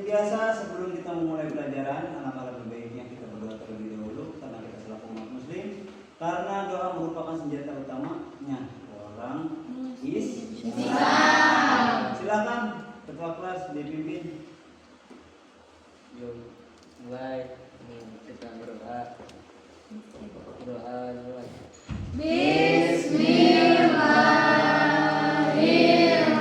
biasa sebelum kita memulai pelajaran, alangkah lebih baiknya kita berdoa terlebih dahulu karena kita selaku umat muslim. Karena doa merupakan senjata utamanya orang Islam. Silakan ketua kelas dipimpin. Yuk, mulai. Kita berdoa. Doa mulai. Bismillahirrahmanirrahim.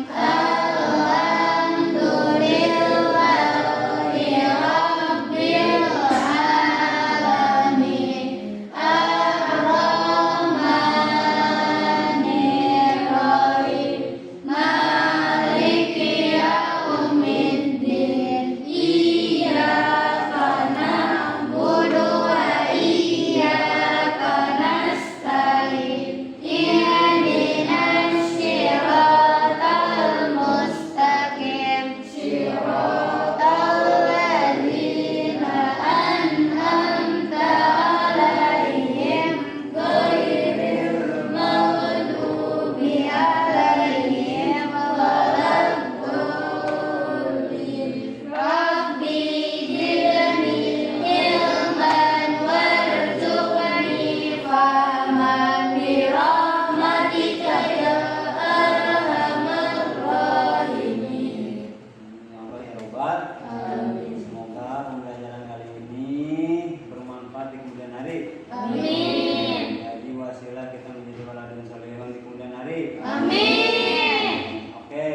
Alhamdulillahi rabbil alamin. Ar-Rahmanirrahim. Maliki yaumiddin. Iyyaka na'budu wa iyyaka nasta'in. Ihdinas siratal mustaqim. Siratal ladzina an'amta 'alaihim ghairil maghdubi 'alaihim waladdallin. Rabbi zidni ilman warzuqni fahman birahmatika ya arhamar rahimin. Ya Allah ya Rabbal. Amin. Semoga pembelajaran kali ini bermanfaat di kemudian hari. Amin. Jadi wasilah kita menjadi waladun salihun di kemudian hari. Amin. Oke,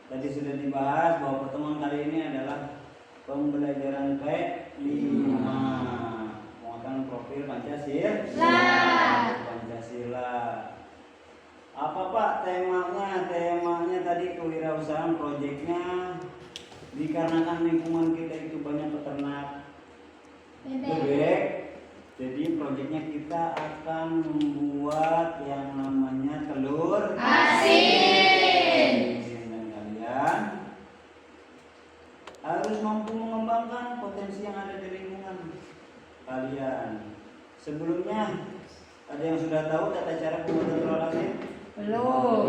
tadi sudah dibahas bahwa pertemuan kali ini adalah pembelajaran P5, penguatan profil Pancasila. Apa Pak temanya? Temanya tadi kewirausahaan, proyeknya dikarenakan lingkungan kita itu banyak peternak bebek. Jadi proyeknya kita akan membuat yang namanya telur Asin. dan kalian harus mampu mengembangkan potensi yang ada di lingkungan kalian. Sebelumnya ada yang sudah tahu tata cara pembuatan telur asin? Belum.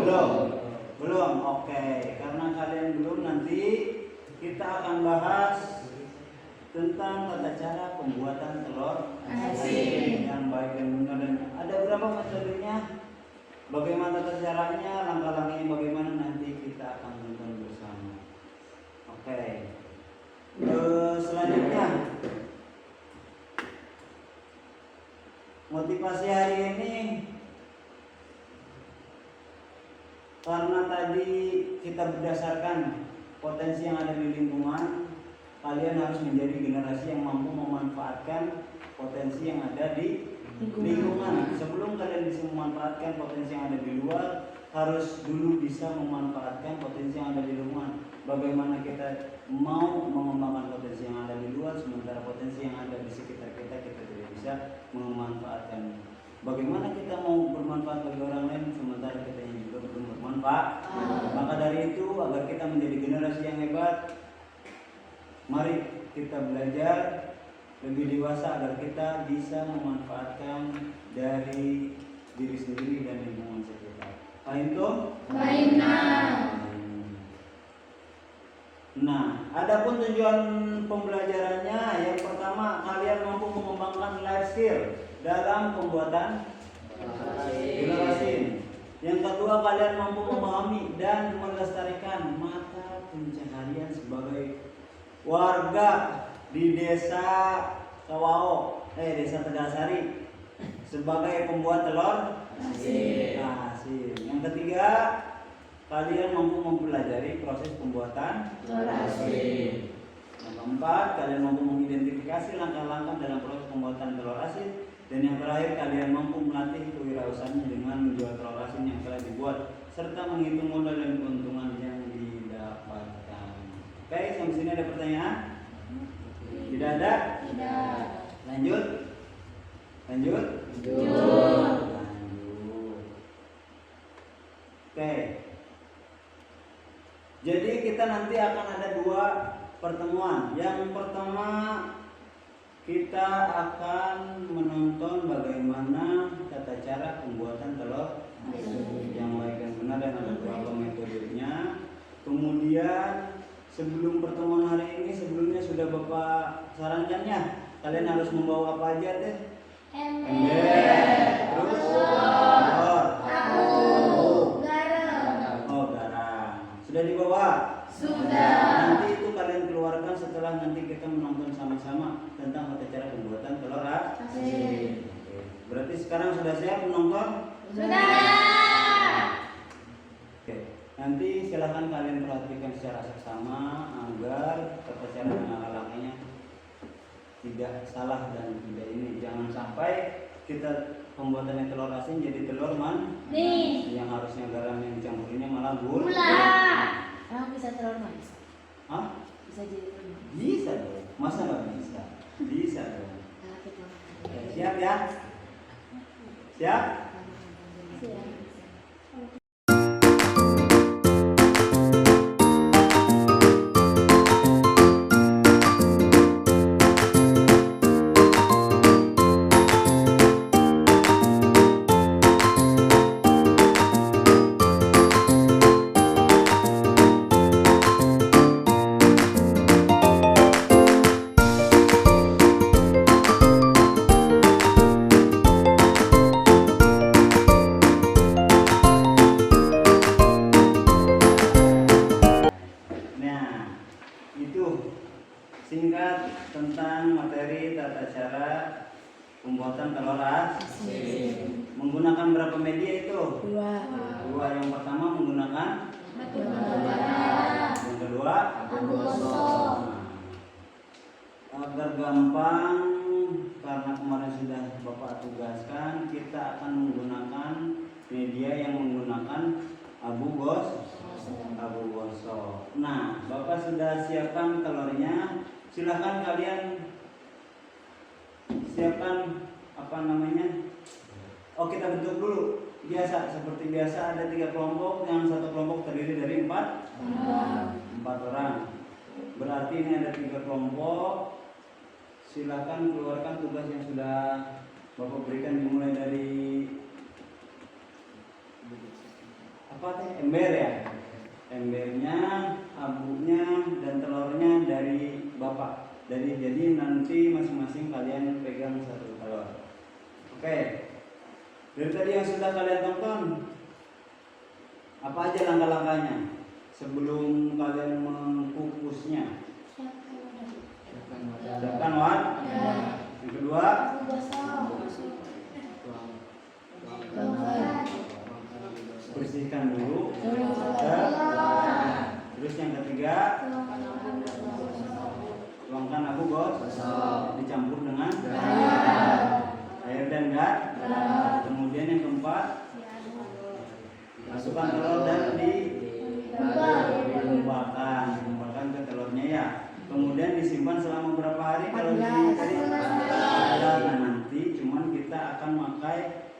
Oke, karena kalian belum, nanti kita akan bahas tentang tata cara pembuatan telur Asin yang baik dan benar. Dan ada berapa metodenya? Bagaimana tata caranya, langkah-langkahnya bagaimana, nanti kita akan tonton bersama. Oke. Selanjutnya, motivasi hari ini karena tadi kita berdasarkan potensi yang ada di lingkungan, kalian harus menjadi generasi yang mampu memanfaatkan potensi yang ada di lingkungan. Sebelum kalian bisa memanfaatkan potensi yang ada di luar, harus dulu bisa memanfaatkan potensi yang ada di lingkungan. Bagaimana kita mau mengembangkan potensi yang ada di luar, sementara potensi yang ada di sekitar kita tidak bisa memanfaatkan. Bagaimana kita mau bermanfaat bagi orang lain, sementara kita yang juga belum bermanfaat. Maka dari itu, agar kita menjadi generasi yang hebat, mari kita belajar lebih dewasa agar kita bisa memanfaatkan dari diri sendiri dan lingkungan sekitar. Paham tuh? Nah, adapun tujuan pembelajarannya, yang pertama kalian mampu mengembangkan life skill dalam pembuatan telur asin. Yang kedua, kalian mampu memahami dan melestarikan mata pencaharian sebagai warga di desa Kawao, desa Tegasari, sebagai pembuat telur asin. Yang ketiga, kalian mampu mempelajari proses pembuatan telur asin. Yang keempat, kalian mampu mengidentifikasi langkah-langkah dalam proses pembuatan telur asin. Dan yang terakhir, kalian mampu melatih kewirausahaan dengan menjual telur asin yang telah dibuat, serta menghitung modal dan keuntungan yang didapatkan. Oke, sampai sini ada pertanyaan? Tidak ada? Tidak. Lanjut. Oke. Jadi kita nanti akan ada 2 pertemuan. Yang pertama, kita akan menonton bagaimana tata cara pembuatan telur yang baik dan benar. benar dan ada beberapa metodenya. Kemudian sebelum pertemuan hari ini sebelumnya sudah Bapak sarankannya kalian harus membawa apa aja deh? Ember, terus telur, oh garam. Sudah dibawa? Sudah. Nanti itu kalian keluarkan setelah nanti kita menonton sama-sama tentang tata cara pembuatan telur asin. Berarti sekarang sudah siap menonton? Sudah. Oke. Nanti silahkan kalian perhatikan secara seksama agar tata cara dan langkah-langkahnya tidak salah dan tidak ini. Jangan sampai kita pembuatannya telur asin jadi telur Nih. yang harusnya garam yang dicampurinya malah gula. Emang bisa telur manis? Hah? Bisa jadi telur manis? Bisa dong. Masa nggak bisa? Bisa dong. Nah, kita Oke, siap ya? Siap? Nah, itu singkat tentang materi tata cara pembuatan telur asin. Menggunakan berapa media itu? Dua. Yang pertama menggunakan yang kedua agar gampang karena kemarin sudah Bapak tugaskan, kita akan menggunakan media yang menggunakan abu gosok. Nah, Bapak sudah siapkan telurnya. Silahkan kalian siapkan apa namanya? Oh, kita bentuk dulu. Seperti biasa ada 3 kelompok. Yang satu kelompok terdiri dari 4 orang. Berarti ini ada 3 kelompok. Silakan keluarkan tugas yang sudah Bapak berikan, dimulai dari apa teh? Ember ya. Embernya, abunya, dan telurnya dari Bapak. Jadi nanti masing-masing kalian pegang 1 telur. Oke. Dari tadi yang sudah kalian tonton, apa aja langkah-langkahnya sebelum kalian mengukusnya? Siapkan wadah. Yang kedua, bersihkan dulu. Terus yang ketiga, tuangkan abu gosok, dicampur dengan air dan gas. Kemudian yang keempat, masukkan telur dan ditumpahkan ke telurnya ya. Kemudian disimpan selama berapa hari kalau tadi? Nah, nanti cuman kita akan pakai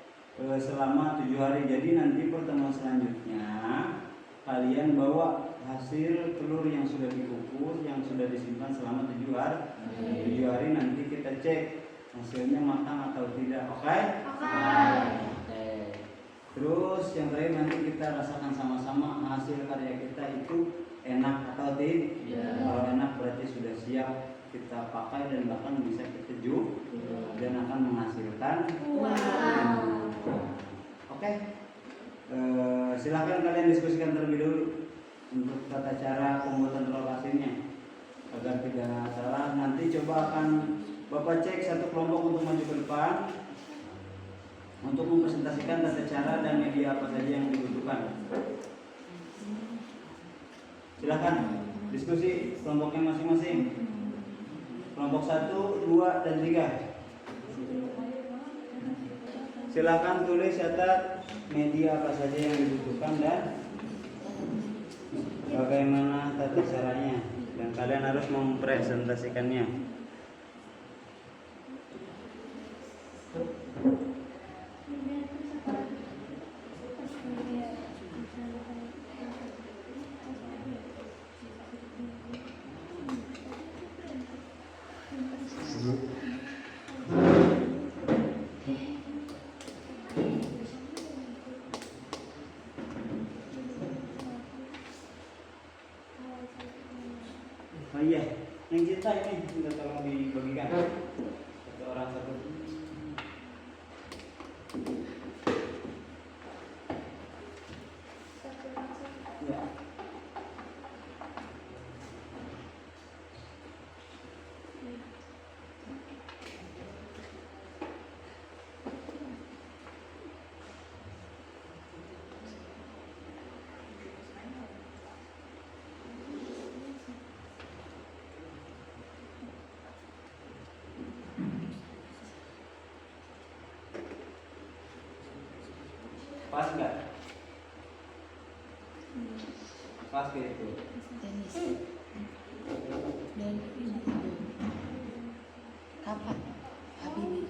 selama 7 hari. Jadi nanti pertemuan selanjutnya kalian bawa hasil telur yang sudah dikukus, yang sudah disimpan selama 7 hari. 7 hari nanti kita cek hasilnya matang atau tidak. Oke? Terus yang terakhir nanti kita rasakan sama-sama hasil karya kita itu enak atau tidak. Kalau enak berarti sudah siap kita pakai dan bahkan bisa kita jual dan akan menghasilkan. Oke. Silahkan kalian diskusikan terlebih dulu untuk tata cara pembuatan telur asinnya agar tidak salah. Nanti coba akan Bapak cek 1 kelompok untuk maju ke depan untuk mempresentasikan tata cara dan media apa saja yang dibutuhkan. Silahkan diskusi kelompoknya masing-masing. Kelompok 1, 2, dan 3. Silahkan tulis catat media apa saja yang dibutuhkan dan bagaimana tata caranya, dan kalian harus mempresentasikannya. dibagikan. Satu orang satu. Ya. Pas nggak? Pas gitu. Tenis. Dan kapan? Habibie.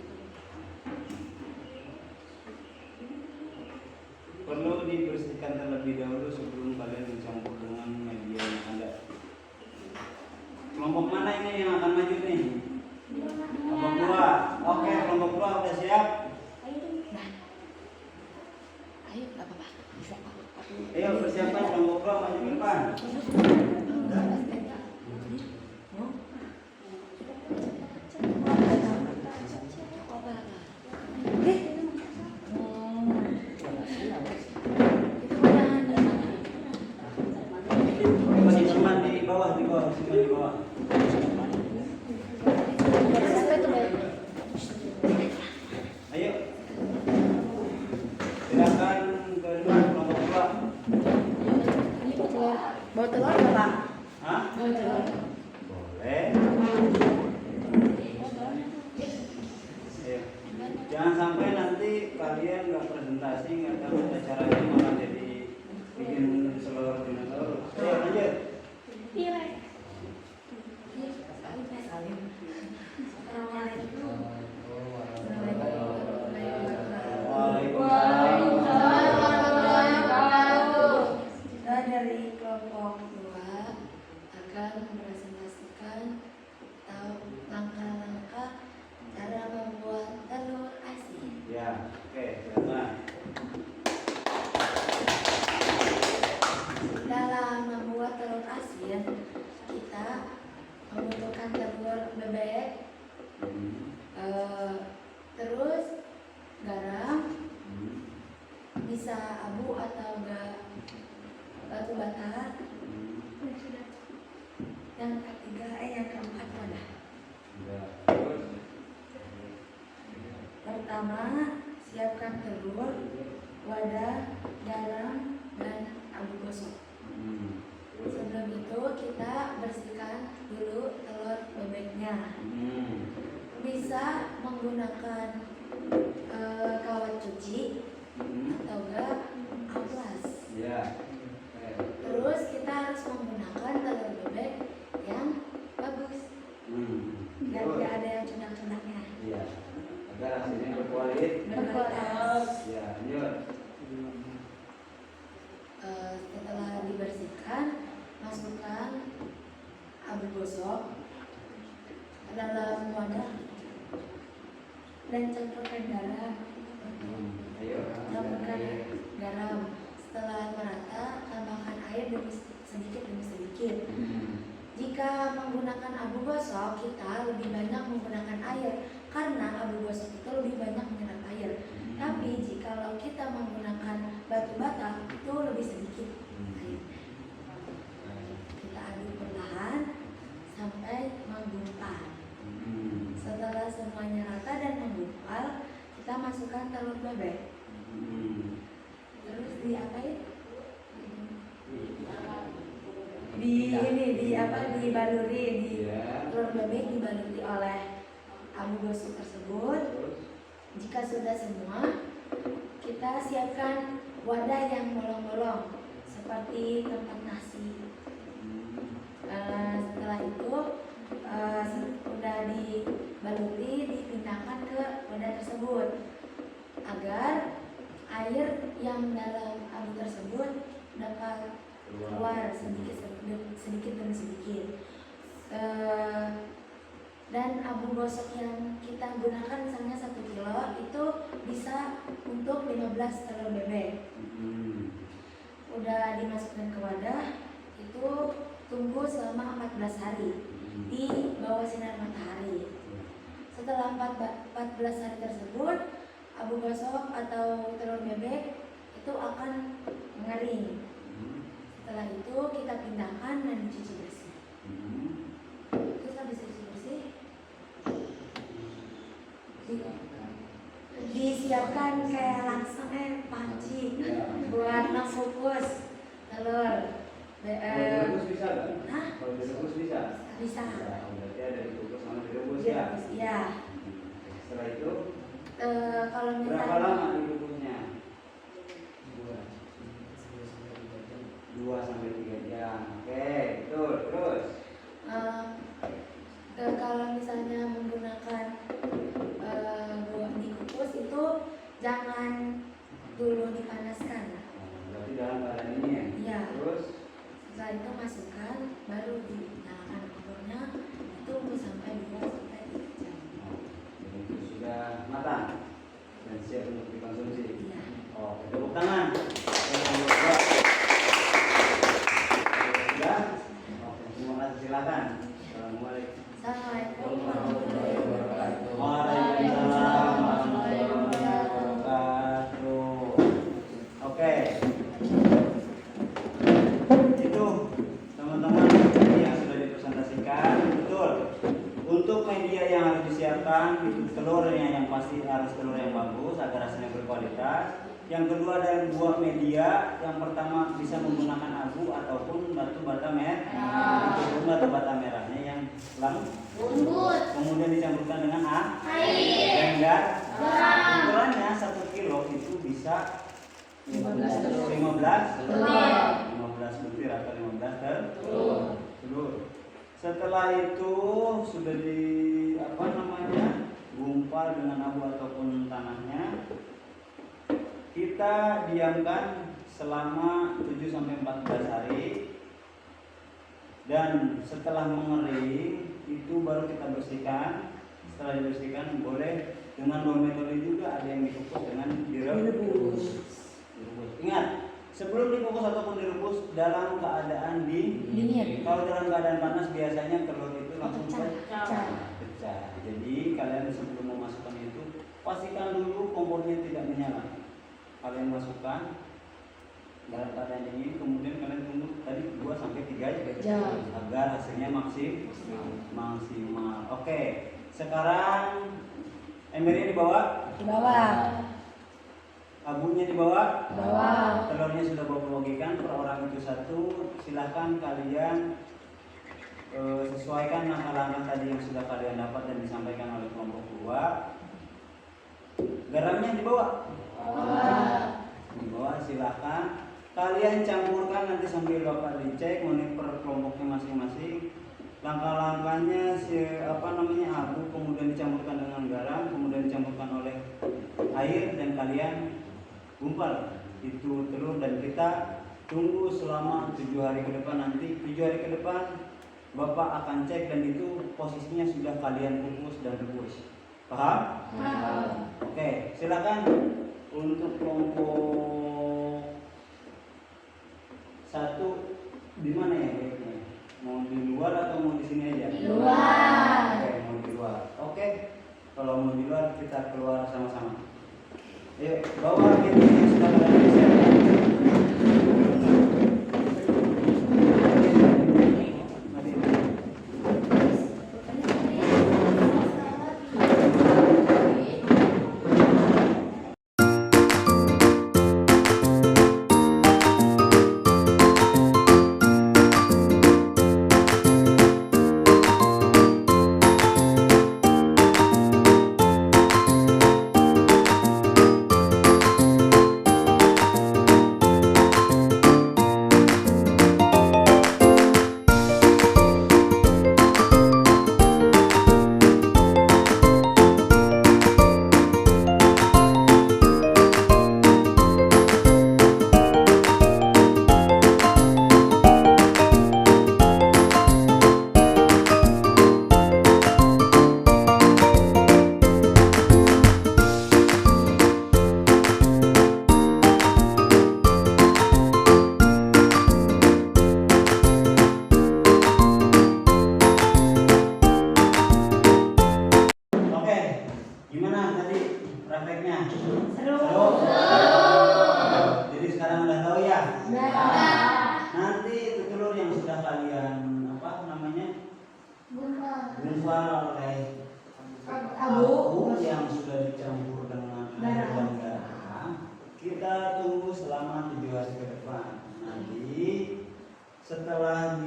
Perlu dibersihkan terlebih dahulu sebelum kalian mencampur dengan media yang ada. Kelompok mana ini yang akan maju nih? Kelompok 2. Oke, kelompok 2 udah siap? Nah. Ayo, nggak apa-apa. Bisa aku. Ayo persiapkan kelompok 2 maju ke depan. Coba disimpan di bawah, simpan di bawah. Ayo. Silakan ke depan kelompok 2. Bawa telur nggak, Pak? Hah? Bawa telur. Boleh. Ayo. Jangan sampai nanti kalian nggak presentasi, nggak tahu caranya malah jadi bikin seluruh dinosaurus. Ayo lanjut. Kita dari kelompok 2 akan mempresentasikan langkah-langkah cara membuat telur asin. Ya, oke, silakan. Dalam membuat telur asin, kita membutuhkan telur bebek, terus garam, bisa abu atau enggak batu bata. Yang ketiga, yang keempat wadah. Pertama, siapkan telur, wadah, garam, dan abu gosok. Sebelum itu kita bersihkan dulu telur bebeknya. Bisa menggunakan kawat cuci atau enggak amplas. Ya. Terus kita harus menggunakan telur bebek yang bagus dan tidak ada yang cenak-cenaknya. Iya. Agar hasilnya berkualitas. Ya, lanjut. Setelah dibersihkan, masukkan abu gosok ke dalam wadah dan campurkan garam. Ayo. Campurkan garam. Setelah merata, tambahkan air sedikit demi sedikit. Jika menggunakan abu gosok, kita lebih banyak menggunakan air karena abu gosok itu lebih banyak menyerap air. Tapi jika kita menggunakan batu bata, itu lebih sedikit air. Kita aduk perlahan sampai menggumpal. Setelah semuanya rata dan menggumpal, kita masukkan telur bebek. Terus diapain? Dibaluri telur bebek dibaluri oleh abu gosok tersebut. Jika sudah semua, kita siapkan wadah yang bolong-bolong seperti tempat nasi. Setelah itu sudah dibaluri, dipindahkan ke wadah tersebut agar air yang dalam abu tersebut dapat keluar sedikit demi sedikit. Dan abu gosok yang kita gunakan misalnya 1 kilo itu bisa untuk 15 telur bebek. Udah dimasukkan ke wadah, itu tunggu selama 14 hari. di bawah sinar matahari. Setelah 14 hari tersebut, abu gosok atau telur bebek itu akan mengering. Setelah itu kita pindahkan dan dicuci bersih. Terus habis dicuci bersih, disiapkan kayak langsung panci buat mengukus telur. Kalau direbus bisa kan? Hah? Kalau direbus bisa? Bisa. Berarti ada dikukus sama direbus ya? Direbus, ya. Setelah itu Kalau berapa misalnya lama direbusnya? 2 sampai 3 jam. Oke, betul. Terus kalau misalnya menggunakan buah dikukus itu jangan dulu dipanaskan. berarti dalam keadaan ini ya? Iya. Terus Setelah itu masukkan, baru dinyalakan kompornya, tunggu sampai 2 sampai 3 jam. jadi itu sudah matang dan siap untuk dikonsumsi. Iya. Oke, tepuk tangan. Sudah? Oke, terima kasih, silakan. Assalamualaikum. Assalamualaikum warahmatullahi wabarakatuh. Waalaikumsalam warahmatullahi wabarakatuh. Oke, itu teman-teman yang sudah dipresentasikan. Betul. Untuk media yang harus disiapkan itu telurnya yang pasti harus telur yang bagus agar hasilnya berkualitas. Yang kedua adalah buah media. Yang pertama bisa menggunakan abu ataupun batu bata merah. Itu batu bata merahnya yang lembut. Kemudian dicampurkan dengan air dan garam. Ukurannya 1 kilo itu bisa 15 butir atau 15 telur. Setelah itu sudah gumpal dengan abu ataupun tanahnya, kita diamkan selama 7 sampai 14 hari. Dan setelah mengering itu baru kita bersihkan. Setelah dibersihkan boleh dengan 2 metode juga, ada yang dikukus dengan direbus. Ingat, sebelum dikukus ataupun direbus dalam keadaan Dingin. Kalau dalam keadaan panas biasanya telur itu langsung Pecah. pecah. Jadi kalian sebelum memasukkan itu pastikan dulu kompornya tidak menyala. Kalian masukkan dalam keadaan dingin, kemudian kalian tunggu tadi 2 sampai 3 jam agar hasilnya maksimal. Oke, sekarang embernya dibawa, di bawah. abunya dibawa, Bawah. telurnya sudah bagikan per orang itu 1. Silahkan kalian sesuaikan langkah-langkah tadi yang sudah kalian dapat dan disampaikan oleh kelompok 2. Garamnya dibawa, silahkan kalian campurkan nanti sambil bapak dicek per kelompoknya masing-masing. Langkah-langkahnya abu kemudian dicampurkan dengan garam, kemudian dicampurkan oleh air dan kalian gumpal itu telur dan kita tunggu selama 7 hari ke depan. Nanti 7 hari ke depan bapak akan cek dan itu posisinya sudah kalian kukus dan rebus. Paham? Oke, silakan untuk kelompok 1 di mana ya baiknya? Mau di luar atau mau di sini aja? Di luar. Oke, mau di luar. Oke, kalau mau di luar kita keluar sama-sama. Ayo, bawa media yang sudah kalian siapkan. prakteknya? Seru. Jadi sekarang udah tahu ya? Udah. Nanti itu telur yang sudah kalian apa namanya? Gunval oleh abu yang sudah dicampur dengan air dan garam. Kita tunggu selama 7 hari ke depan. Nanti setelah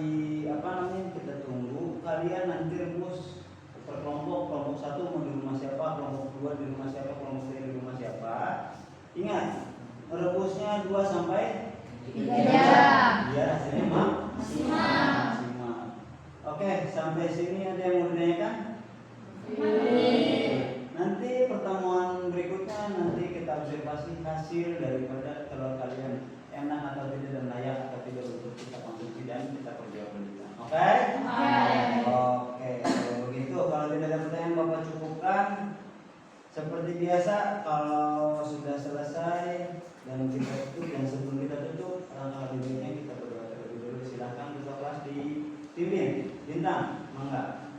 kita tunggu, kalian nanti rebus per kelompok. Kelompok 1 mau di rumah siapa, kelompok 2 di rumah siapa, kelompok 3 di rumah siapa. Ingat, merebusnya 2 sampai 3 jam. Biar hasilnya maksimal. Oke, sampai sini ada yang mau ditanyakan? Nanti pertemuan berikutnya nanti kita observasi hasil daripada telur kalian enak atau tidak dan layak atau tidak untuk kita konsumsi dan kita perjualbelikan. Oke? Oke. Kalau begitu, kalau tidak ada pertanyaan Bapak cukupkan. Seperti biasa, kalau sudah selesai dan kita tutup, dan sebelum kita tutup, alangkah lebih baiknya kita berdoa terlebih dulu. Silahkan ketua kelas dipimpin. Bintang, mangga.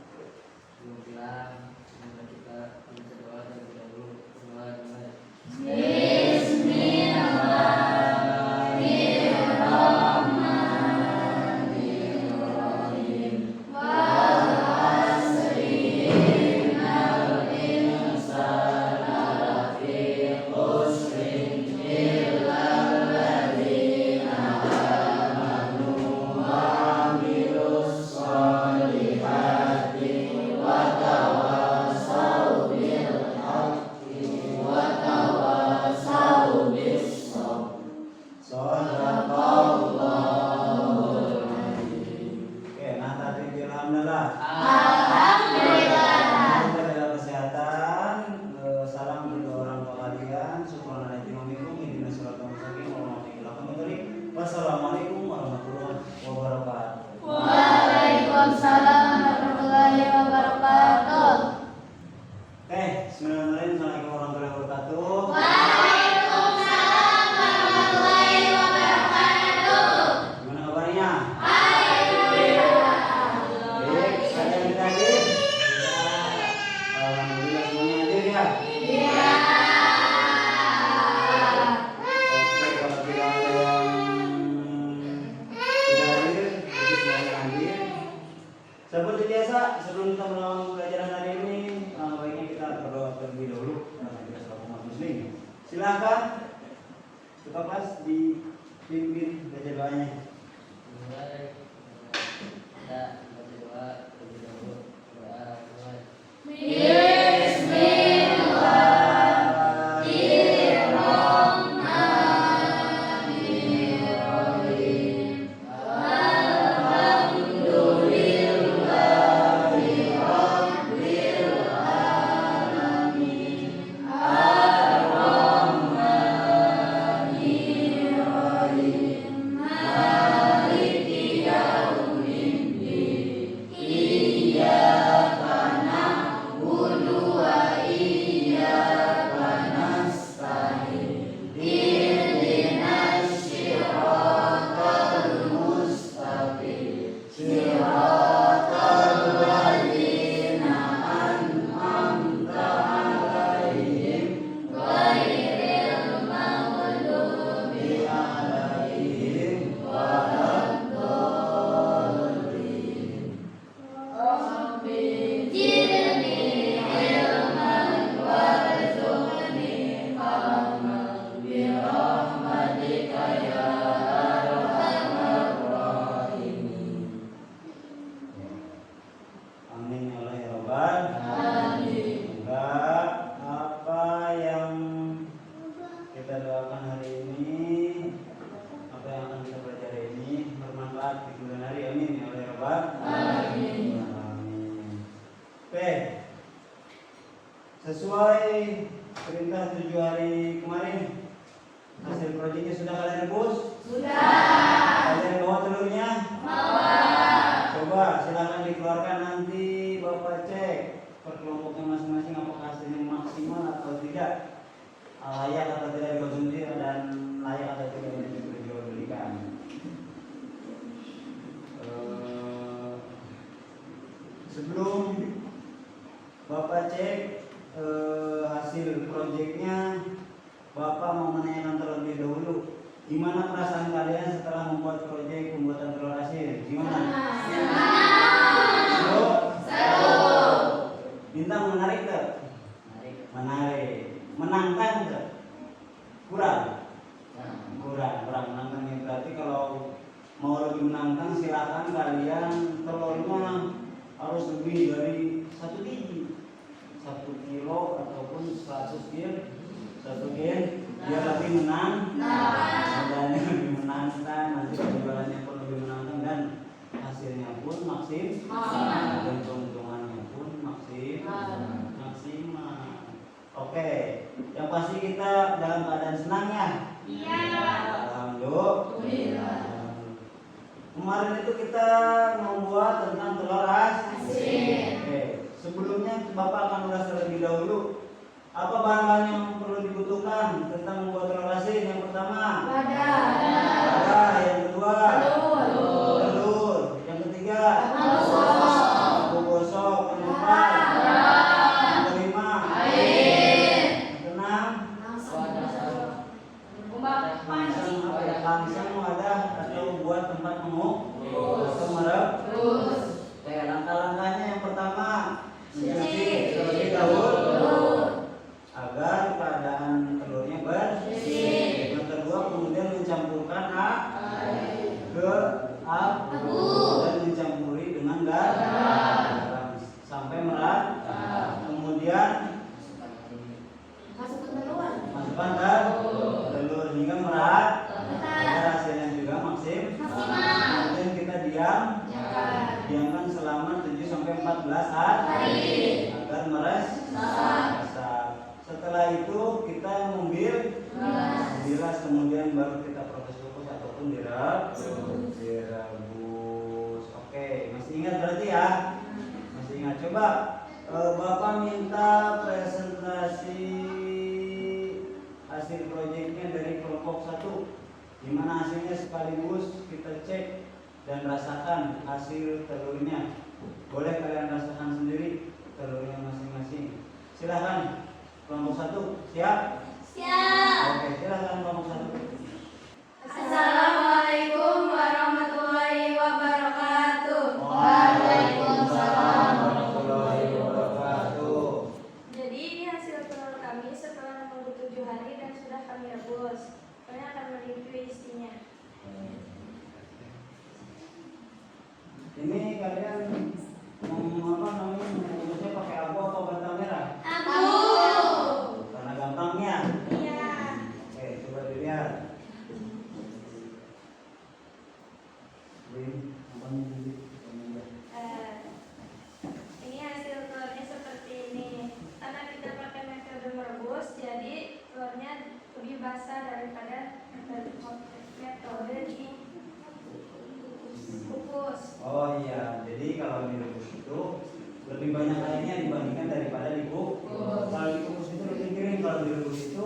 Bilang semoga kita bisa doa terlebih dahulu. Wassalamualaikum warahmatullahi wabarakatuh. Waalaikumsalam warahmatullahi wabarakatuh. Oke, bismillahirrahmanirrahim. Assalamualaikum warahmatullahi wabarakatuh. Waalaikumsalam warahmatullahi wabarakatuh. Gimana kabarnya? Alhamdulillah. Baik, ada yang hadir? Alhamdulillah semuanya hadir ya? Iya. Oke, kalau tidak ada yang tidak hadir, jadi semuanya hadir. Seperti biasa, sebelum kita melakukan pelajaran hari ini, baiknya kita berdoa terlebih dahulu karena kita selaku umat muslim. Silakan ketua kelas dipimpin baca doanya. Mulai kita baca doa terlebih dahulu. Doa mulai. Amin ya Allah ya Rabbal. Semoga apa yang kita doakan hari ini, apa yang akan kita pelajari ini bermanfaat di kemudian hari. Amin ya Allah ya Rabbal. Amin. Oke. Sesuai perintah 7 hari kemarin, hasil proyeknya sudah kalian rebus? Sudah. Kalian bawa telurnya? Coba silakan dikeluarkan, nanti Bapak cek per kelompoknya masing-masing apakah hasilnya maksimal atau tidak, layak atau tidak dikonsumsi dan layak atau tidak untuk diperjualbelikan. Sebelum Bapak cek hasil proyeknya, Bapak mau menanyakan terlebih dahulu, gimana perasaan kalian setelah membuat proyek pembuatan telur asin? Gimana? Seru. Bintang menarik tak? Menarik. Menantang tak? Kurang menantangnya. Berarti kalau mau lebih menantang silakan kalian telurnya harus lebih dari 1 biji, 1 kilo ataupun 100 kilo, 1 kilo biar lebih modalnya lebih menantang, nanti penjualannya pun lebih menantang dan hasilnya pun maksimal dan keuntungannya pun maksimal. Oke, yang pasti kita dalam keadaan senang ya. Iya. Alhamdulillah. Kemarin itu kita membuat tentang telur asin. Oke, sebelumnya Bapak akan ulas terlebih dahulu. Apa bahan-bahan yang perlu dibutuhkan tentang membuat telur asin? Yang pertama, wadah. Yang kedua, telur. Yang ketiga, bumbu gosok. Yang keempat, yang kelima, air. Yang keenam, langsung wadah atau buat tempat atau merebus. Langkah-langkahnya yang pertama, mencuci terlebih dahulu agar keadaan telurnya bersih. Yang kedua, kemudian mencampurkan ke abu dan mencampuri dengan garam sampai merata. Kemudian masukkan telur hingga merata agar hasilnya juga maksimal. Kemudian kita diamkan selama 7 sampai 14 hari agar meresap. Setelah itu kita membilas, kemudian baru kita proses kukus ataupun direbus. Oke, masih ingat berarti ya? Masih ingat. Coba Bapak minta presentasi hasil proyeknya dari kelompok 1. Gimana hasilnya sekaligus kita cek dan rasakan hasil telurnya. Boleh kalian rasakan sendiri telurnya masing-masing. Silakan kelompok 1. Siap? Oke, silakan kelompok 1. Assalamualaikum warahmatullahi wabarakatuh. Waalaikumsalam warahmatullahi wabarakatuh. Jadi ini hasil telur kami setelah menunggu 7 hari dan sudah kami rebus. Kalian akan mereview isinya. Ini kalian membungkusnya pakai abu atau bantal merah? Karena gampangnya. Iya. Oke, coba dilihat. Ini hasil telurnya seperti ini. Karena kita pakai metode merebus, jadi telurnya lebih basah daripada metode dikukus. Oh iya, jadi kalau direbus itu lebih banyak airnya dibandingkan daripada dikukus. Kalau dikukus itu lebih kering, kalau direbus itu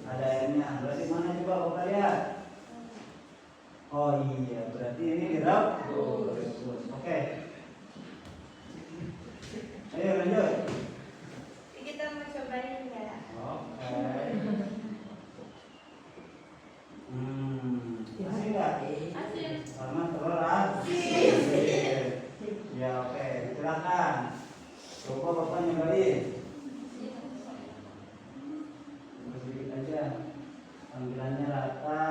ada airnya. Berarti mana coba Bapak lihat? Oh iya, berarti ini direbus. Oke. Ayo lanjut. Kita mau cobain ya. Oke. Masih enggak? Hasil. Karena telur asin. Ya oke, silakan. Coba Bapak nyobain. Sedikit aja. Tampilannya rata.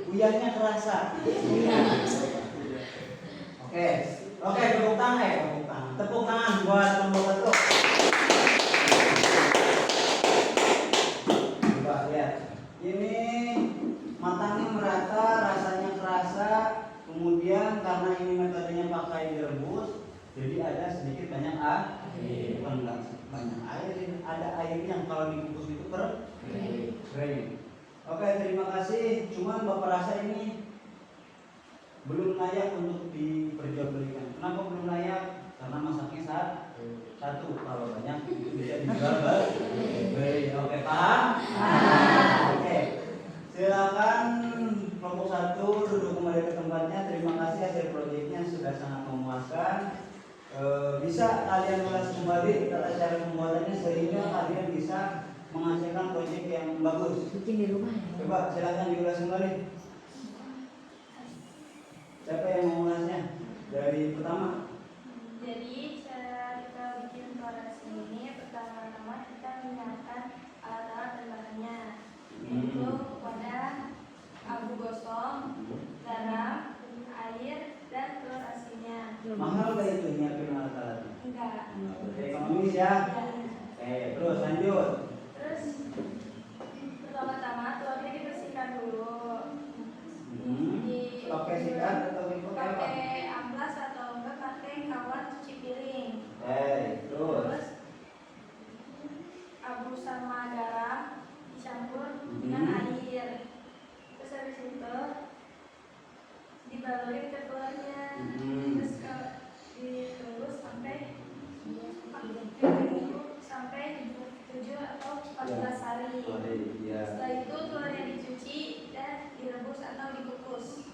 Uyahnya kerasa. Oke, tepuk tangan. Tepuk tangan buat kelompok 1. Coba lihat. Ini matangnya merata, rasanya kerasa. Kemudian karena ini metodenya pakai direbus, jadi ada sedikit banyak air. Bukan banyak air, ada airnya. Kalau dikukus itu kering. Oke, terima kasih. Cuman Bapak rasa ini belum layak untuk diperjualbelikan. Kenapa belum layak? Karena masaknya satu. Kalau banyak itu bisa dijual beli. Oke, paham? Oke. Silakan kelompok 1 duduk kembali ke tempatnya. Terima kasih hasil proyeknya sudah sangat memuaskan. Bisa kalian ulas kembali tata cara pembuatannya sehingga kalian bisa menghasilkan proyek yang bagus. Bikin di rumah ya. Coba silakan diulas kembali. Siapa yang mengulasnya? Dari pertama. Jadi cara kita bikin florasi ini pertama-tama kita menyiapkan alat-alat dan bahannya, yaitu wadah, abu gosong, garam, air, dan telur asinnya. Mahal gak itu nyiapin alat-alatnya? Enggak. Ekonomis ya. Terus lanjut. Terus pertama-tama telurnya dibersihkan dulu. Pakai sikat atau pakai apa? Pakai amplas atau enggak pakai kawan cuci piring. Terus Abu sama garam dicampur dengan air. Terus habis itu dibaluri ke telurnya. Terus ditunggu sampai 7 atau 14 hari. Setelah itu telurnya dicuci dan direbus atau dikukus.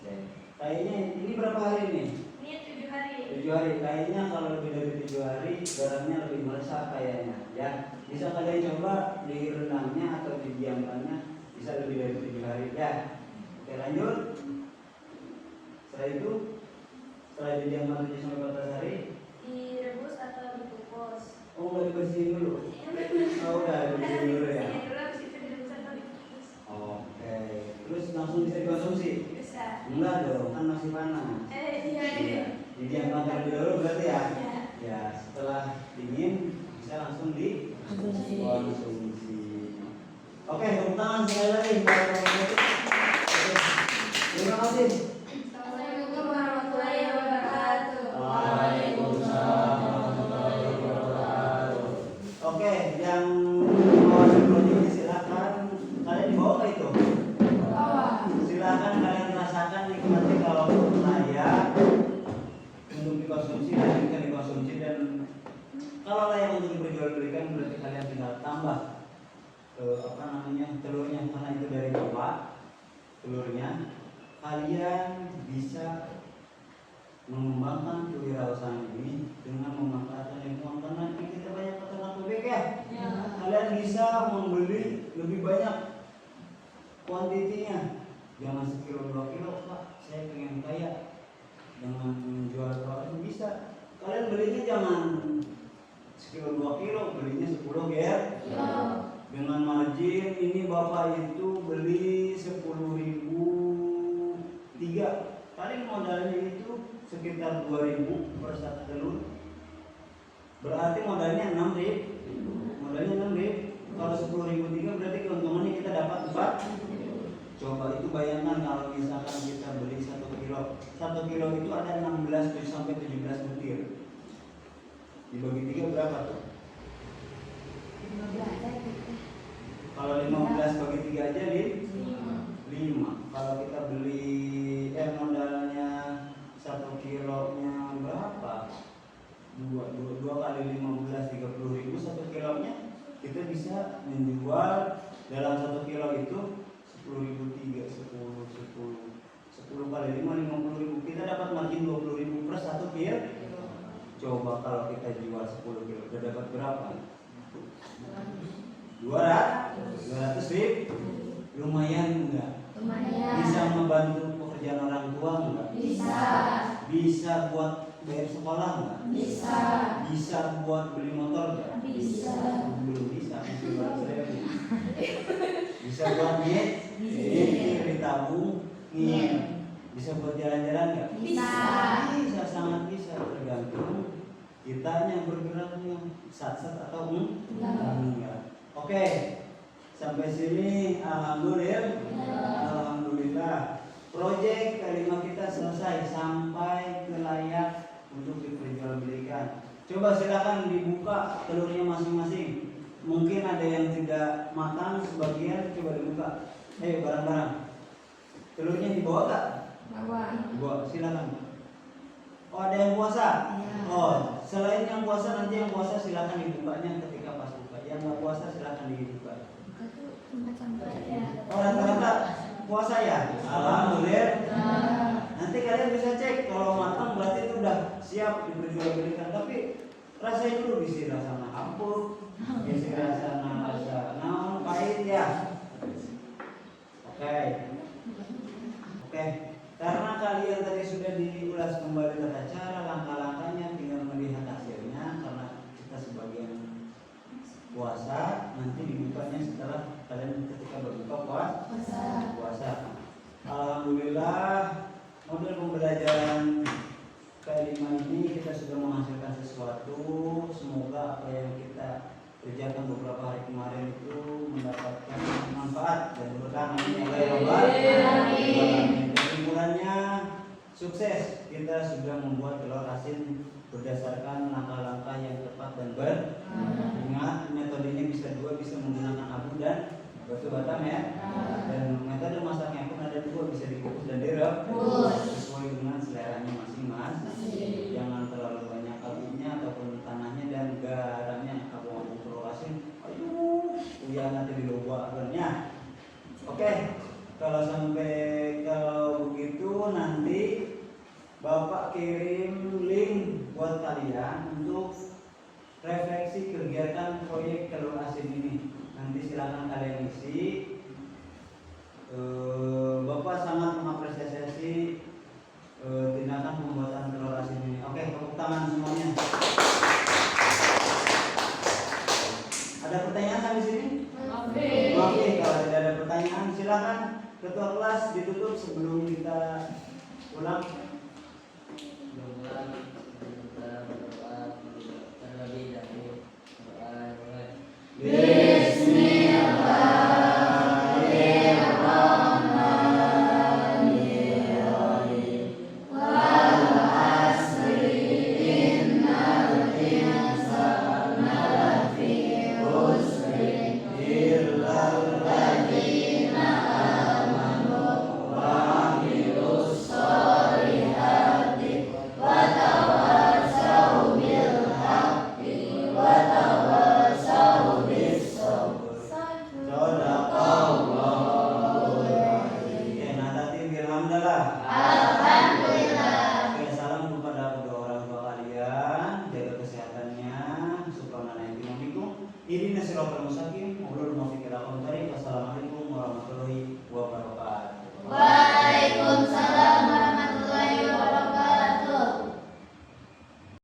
Kayaknya ini berapa hari nih? Ini 7 hari. 7 hari. Kayaknya kalau lebih dari 7 hari garamnya lebih meresap kayaknya. Ya, bisa kalian coba direndamnya atau didiamkannya bisa lebih dari 7 hari. Ya, oke lanjut. Setelah itu, setelah didiamkan 7 sampai 14 hari, Direbus atau dikukus. oh nggak dibersihin dulu. Oh udah dibersihin dulu ya. Dibersihin dulu, habis itu direbus atau dikukus. Oke, terus langsung bisa dikonsumsi? Bisa. Enggak dong, kan masih panas. Iya. Didiamkan terlebih dahulu berarti ya? Iya. Ya, setelah dingin bisa langsung dikonsumsi. Oke, tepuk tangan sekali lagi. Terima kasih. Assalamualaikum warahmatullahi wabarakatuh. Waalaikumsalam warahmatullahi wabarakatuh. Oke, yang mau proyek ini silakan kalian dibawa ke itu. Silakan kalian rasakan nikmati kalau layak untuk dikonsumsi dan bisa dikonsumsi, dan kalau layak untuk diperjualbelikan berarti kalian tinggal tambah telurnya, karena itu dari bapak telurnya. Kalian bisa mengembangkan kewirausahaan ini dengan memanfaatkan lingkungan, karena kita banyak peternak bebek ya. Kalian bisa membeli lebih banyak kuantitinya, jangan sekilo 2 kilo. Pak, saya pengen kaya dengan menjual produk, bisa. Kalian belinya jangan sekilo 2 kilo, belinya 10 dengan margin. Ini bapak itu beli 10.003, paling modalnya itu sekitar 2.000 per satu telur, berarti modalnya 6.000. Kalau 10.003 berarti keuntungannya kita dapat 4. Coba itu bayangkan kalau misalkan kita beli 1 kilo. 1 kilo itu ada 16 sampai 17 butir. Dibagi 3 berapa tuh? 15. Kalau 15 bagi 3 aja 5. Kalau kita beli modalnya 1 kilonya berapa? 2 kali 15 30.000. 1 kilonya kita bisa menjual dalam 1 kilo itu 10.003, 10 kali 5 50.000. Kita dapat margin 20.000 per 1 kilo. Coba kalau kita jual 10 kilo udah dapat berapa? 200.000. Lumayan enggak? Lumayan. Bisa membantu pekerjaan orang tua enggak? Bisa. Bisa buat bayar sekolah enggak? Bisa. Bisa buat beli motor enggak? Bisa. Belum bisa, masih 200.000. Bisa buat nyet, ditabung, bisa buat jalan-jalan enggak? Bisa. Bisa, sangat bisa, tergantung kitanya bergeraknya sat-sat atau enggak. Oke, sampai sini alhamdulillah. Proyek kelima kita selesai sampai ke layak untuk diperjualbelikan. Coba silakan dibuka telurnya masing-masing. Mungkin ada yang tidak matang sebagian, coba dibuka. Ayo bareng-bareng. Telurnya dibawa tak? Bawa, silakan. Oh, ada yang puasa? Ya. Oh, selain yang puasa, nanti yang puasa silakan dibukanya ketika pas buka. Yang nggak puasa silakan dibuka. Oh, rata-rata puasa ya? Alhamdulillah. Nanti Nanti kalian bisa cek kalau matang berarti itu udah siap diperjualbelikan. Tapi rasain dulu bisa rasa campur, bisa rasa naon pahit ya. Oke. Karena kalian tadi sudah diulas kembali tata cara, langkah-langkahnya, tinggal melihat hasilnya. Karena kita sebagian puasa, nanti dibukanya setelah kalian ketika berbuka puasa. Alhamdulillah, model pembelajaran kelima ini kita sudah menghasilkan sesuatu. Semoga apa yang kita kerjakan beberapa hari kemarin itu mendapatkan manfaat dan berkah. Amin. Kesimpulannya sukses, kita sudah membuat telur asin berdasarkan langkah-langkah yang tepat dan ingat metodenya bisa dua, bisa menggunakan abu dan batu batam ya. Dan metode masaknya pun ada dua, bisa dikukus dan direbus sesuai dengan seleranya masing-masing. Jangan terlalu banyak abunya ataupun tanahnya dan garamnya. Abu-abu telur asin, aduh, ya nanti dilobakannya. Oke, kalau begitu nanti Bapak kirim link buat kalian untuk refleksi kegiatan proyek telur asin ini. Nanti silakan kalian isi